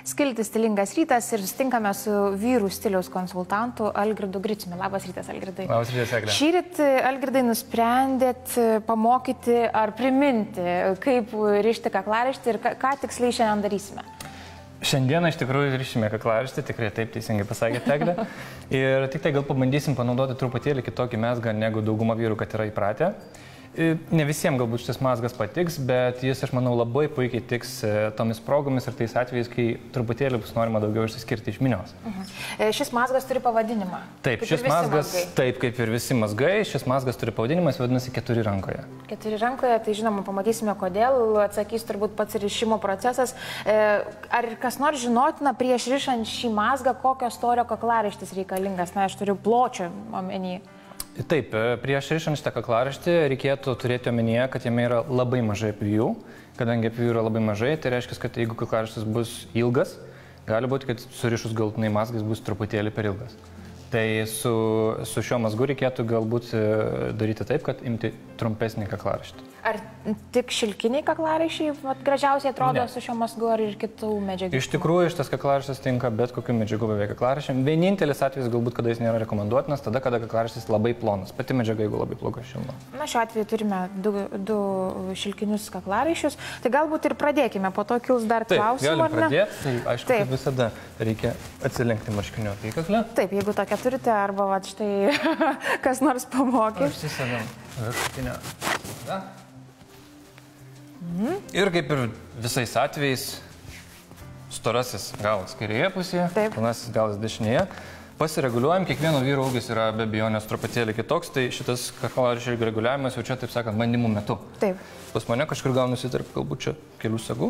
Skiltis stilingas rytas ir sustinkame su vyrų stiliaus konsultantu Algirdu Griciumi. Labas rytas, Algirdai. Labas rytas, Eglė. Šįryt, Algirdai, nusprendėt pamokyti ar priminti, kaip rišti kaklaraištį ir ką tiksliai šiandien darysime. Šiandieną iš tikrųjų rišime kaklaraištį, tikrai taip teisingai pasakėte, Eglė. Ir tik tai gal pabandysim panaudoti truputėlį kitokį mezgą, negu dauguma vyrų, kad yra įpratę. Ne visiems galbūt šis mazgas patiks, bet jis, aš manau, labai puikiai tiks tomis progomis ir tais atvejais, kai truputėlį bus norima daugiau išsiskirti iš minios. Šis mazgas turi pavadinimą. Taip, šis mazgas, taip kaip ir visi mazgai, šis mazgas turi pavadinimą, jis vadinasi 4 rankoje. 4 rankoje, tai žinoma, pamatysime kodėl, atsakys turbūt pats rišimo procesas. Ar kas nors žinotina prieš rišant šį mazgą, kokio storio kaklaraištis reikalingas? Na, aš turiu pločio omeny. Taip, prieš rišant šitą kaklaraištį reikėtų turėti omenyje, kad jame yra labai mažai apvijų. Kadangi apvijų yra labai mažai, tai reiškia, kad jeigu kaklaraištis bus ilgas, gali būti, kad surišus galutinai mazgas bus truputėlį per ilgas. Tai su šiuo mazgu reikėtų galbūt daryti taip, kad imti trumpesnį kaklaraištį. Ar tik šilkiniai kaklaraiščiai gražiausiai atrodo su šiuo mazgu ar ir kitų medžiagų? Iš tikrųjų, šitas kaklaraištis tinka bet kokių medžiagų beveik kaklaraiščiam. Vienintelis atvejis galbūt, kada jis nėra rekomenduotinas, tada, kada kaklaraištis labai plonas. Pati medžiaga, jeigu labai ploga šilno. Na, šiuo atveju turime du šilkinius kaklaraiščius. Tai galbūt ir pradėkime, po to kils dar klausimų, ar ne? Galim pradėti. Tai aišku, kad visada reikia atsilenkti marškinio apykaklę. Taip, jeigu tokia turite, arba va, štai kas nors pamokė. Užsisegam viršutinę mazgą. Ir kaip ir visais atvejais, storasis galas kairėje pusėje, plonasis galas dešinėje. Pasireguliuojam, kiekvieno vyro ūgis yra be abejonės truputėlį kitoks, tai šitas kaklaraiščio reguliavimas jau čia, taip sakant, bandymų metu. Taip. Pas mane kažkur gaunasi tarp galbūt čia kelių sagų.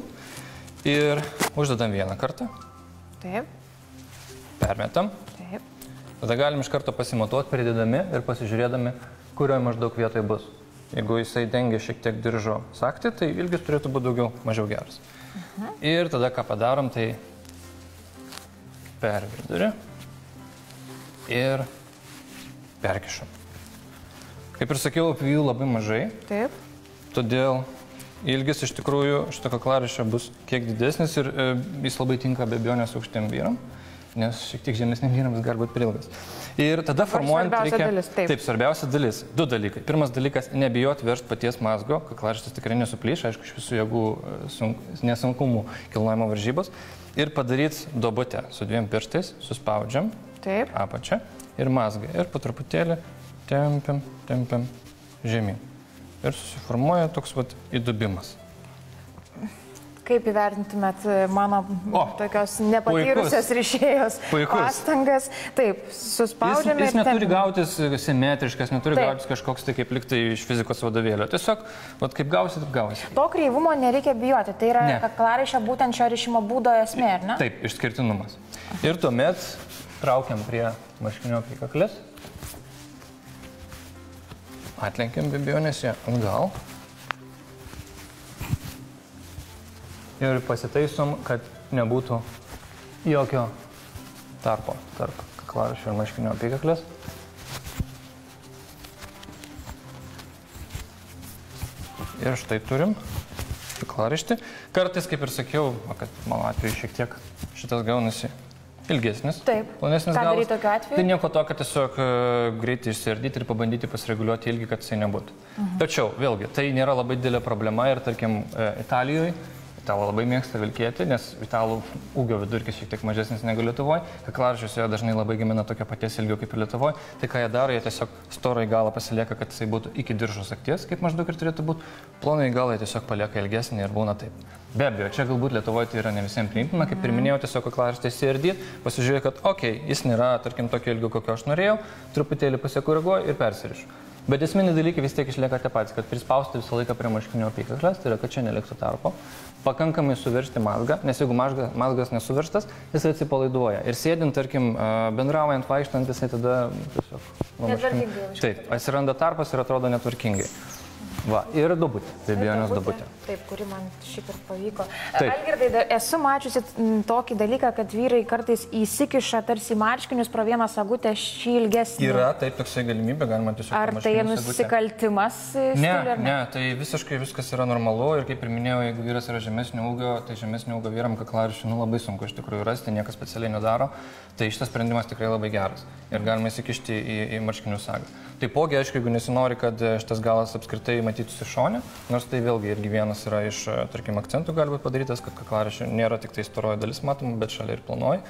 Ir uždedam vieną kartą. Taip. Permetam. Taip. Tada galim iš karto pasimatuoti, pridedami ir pasižiūrėdami, kurioje maždaug vietoje bus. Jeigu jisai dengia šiek tiek diržo sagtį, tai ilgis turėtų būti daugiau, mažiau geras. Ir tada ką padarom, tai per vidurį ir perkišam. Kaip ir sakiau, apvijų labai mažai. Taip. Todėl ilgis iš tikrųjų šito kaklaraiščio bus kiek didesnis ir jis labai tinka be abejonės aukštiem vyram, nes šiek tiek žemesniem vyrams gali būti per ilgas. Ir tada formuojant reikia... Taip, svarbiausia dalis. 2 dalykai. Pirmas dalykas, nebijoti veržti paties mazgo, kaklaraištis tikrai nesuplyš, aišku, iš visų jėgų nesunkumų kilnojimo varžybos. Ir padaryti duobutę su 2 pirštais, suspaudžiam apačią ir mazgą. Ir po truputėlį tempiam žemyn. Ir susiformuoja toks vat įdubimas. Kaip įvertintumėt mano tokios nepatyrusios rišėjos pastangas? Taip, suspaudžiame. Jis neturi gautis simetriškas, neturi gautis kažkoks tai kaip liktai iš fizikos vadovėlio. Tiesiog, kaip gausi, taip gausi. To kreivumo nereikia bijoti. Tai yra kaklaraiščio būtent šio rišimo būdo esmė, ar ne? Taip, išskirtinumas. Ir tuomet traukiam prie marškinio apykaklės. Atlenkiam be abejonės ją atgal. Ir pasitaisom, kad nebūtų jokio tarpo tarp kaklaraiščio ir marškinio apykaklės. Ir štai turim kaklaraištį. Kartais, kaip ir sakiau, kad mano atveju šiek tiek šitas gaunasi ilgesnis. Taip. Plonesnis galas. Ką daryti tokiu atveju? Tai nieko to, kad tiesiog greitai išsiardyti ir pabandyti pasireguliuoti ilgį, kad jisai nebūtų. Tačiau, vėlgi, tai nėra labai didelė problema ir, tarkim, Italijoje italų labai mėgsta vilkėti, nes italų ūgio vidurkis šiek tiek mažesnis negu Lietuvoje. Kaklaraiščiuose dažnai labai gamina tokio paties ilgio kaip ir Lietuvoje. Tai ką jie daro, jie tiesiog storą į galą pasilieka, kad jisai būtų iki diržo sagties, kaip maždaug ir turėtų būti. Ploną į galą jie tiesiog palieka ilgesnį ir būna taip. Be abejo, čia galbūt Lietuvoje tai yra ne visiems priimtina, kaip ir minėjau, tiesiog kaklaraištį išsiardyti, pasižiūrėjau, kad jis nėra, tarkim, tokio ilgio, kokio aš norėjau, truputėlį pasikoreguoju ir persirišu. Bet esminiai dalykai vis tiek išlieka tie patys, kad prispausti visą laiką prie marškinio apykaklės, tai yra, kad čia neliktų tarpo, pakankamai suveržti mazgą, nes jeigu mazgas nesuveržtas, jis atsipalaiduoja. Ir sėdint, tarkim, bendraujant, vaikštant, jisai tada tiesiog... Netvarkingai. Taip, atsiranda tarpas ir atrodo netvarkingai. Va, ir dubutė, be abejonės dubutė. Taip, kuri man šiaip ir pavyko. Taip. Algirdai, esu mačiusi tokį dalyką, kad vyrai kartais įsikiša tarsi marškinius pro vieną sagutę šį ilgesnį. Yra, taip, toksai galimybė, galima tiesiog... Ar tai nusikaltimas? Ne, tai visiškai viskas yra normalu ir kaip ir minėjau, jeigu vyras yra žemesnio ūgio, tai žemesnio ūgio vyram kaklaraiščių labai sunku iš tikrųjų rasti, niekas specialiai nedaro, tai šitas sprendimas tikrai labai geras ir galima įsikišti į marškinių sagą. Taipogi, aišku, jeigu nesinori, kad šitas galas apskritai matytųsi šone, nors tai vėlgi irgi vienas yra iš, tarkim, akcentų gali būti padarytas, kad kaklaraiščių nėra tik tai storoji dalis matoma, bet šalia ir planoji.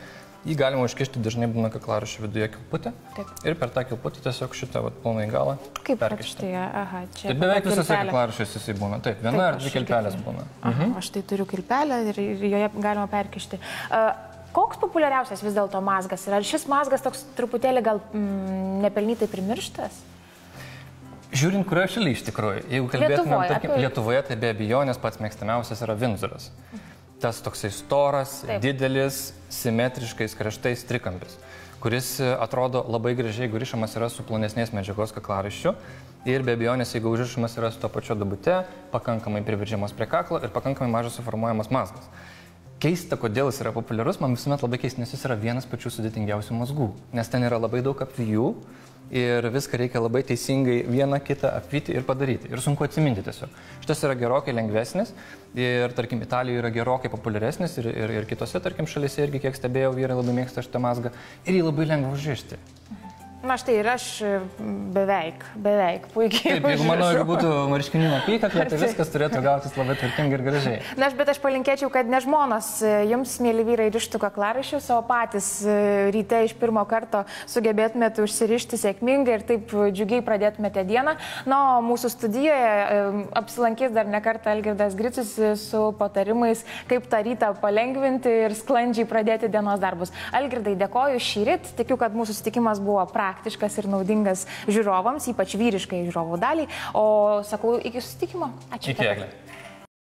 Jį galima užkišti, dažnai būna kaklaraiščių viduje kilputė. Ir per tą kilputę tiesiog šitą plonąjį galą perkišti. Aha, čia. Tai beveik visose kaklaraiščiuose jisai būna. Taip, viena ar dvi kilpelės būna. Aš tai turiu kilpelę ir joje galima perkišti. Koks populiariausias vis dėlto mazgas yra? Ar šis mazgas toks truputėlį gal nepelnytai primirštas? Žiūrint, kurioje šalyje iš tikrųjų. Jeigu kalbėtumėm, tarkim, Lietuvoje, tai be abejonės pats mėgstamiausias yra Vindzuras. Tas toksai storas, didelis, simetriškais kraštais trikampis, kuris atrodo labai gražiai, jeigu rišamas yra su plonesnės medžiagos kaklaraiščiu. Ir be abejonės, jeigu užrišamas yra su to pačiu dubute, pakankamai priveržiamas prie kaklo ir pakankamai mažas suformuojamas mazgas. Keista, kodėl jis yra populiarus, man visuomet labai keista, nes jis yra vienas pačių sudėtingiausių mazgų, nes ten yra labai daug apvijų ir viską reikia labai teisingai vieną kitą apvyti ir padaryti. Ir sunku atsiminti tiesiog. Šitas yra gerokai lengvesnis ir, tarkim, Italijoje yra gerokai populiaresnis ir kitose, tarkim, šalyse irgi, kiek stebėjau, vyrai labai mėgsta šitą mazgą ir jį labai lengva užrišti. Na štai ir aš beveik puikiai. Taip, jeigu mano būtų marškinių apykaklė, tai viskas turėtų gautis labai tvarkingai ir gražiai. Na, bet aš palinkėčiau, kad ne žmonos jums, mėly vyrai, rištų kaklaraiščius, o patys ryte iš pirmo karto sugebėtumėte užsirišti sėkmingai ir taip džiugiai pradėtumėte dieną. Na, o mūsų studijoje apsilankys dar ne kartą Algirdas Gricius su patarimais, kaip tą rytą palengvinti ir sklandžiai pradėti dienos darbus. Algirdai, dėkoju šįryt, tikiu, kad mūsų susitikimas buvo praktiškas ir naudingas žiūrovams, ypač vyriškai žiūrovų daliai. O sakau, iki susitikimo. Ačiū. Iki, Eglė.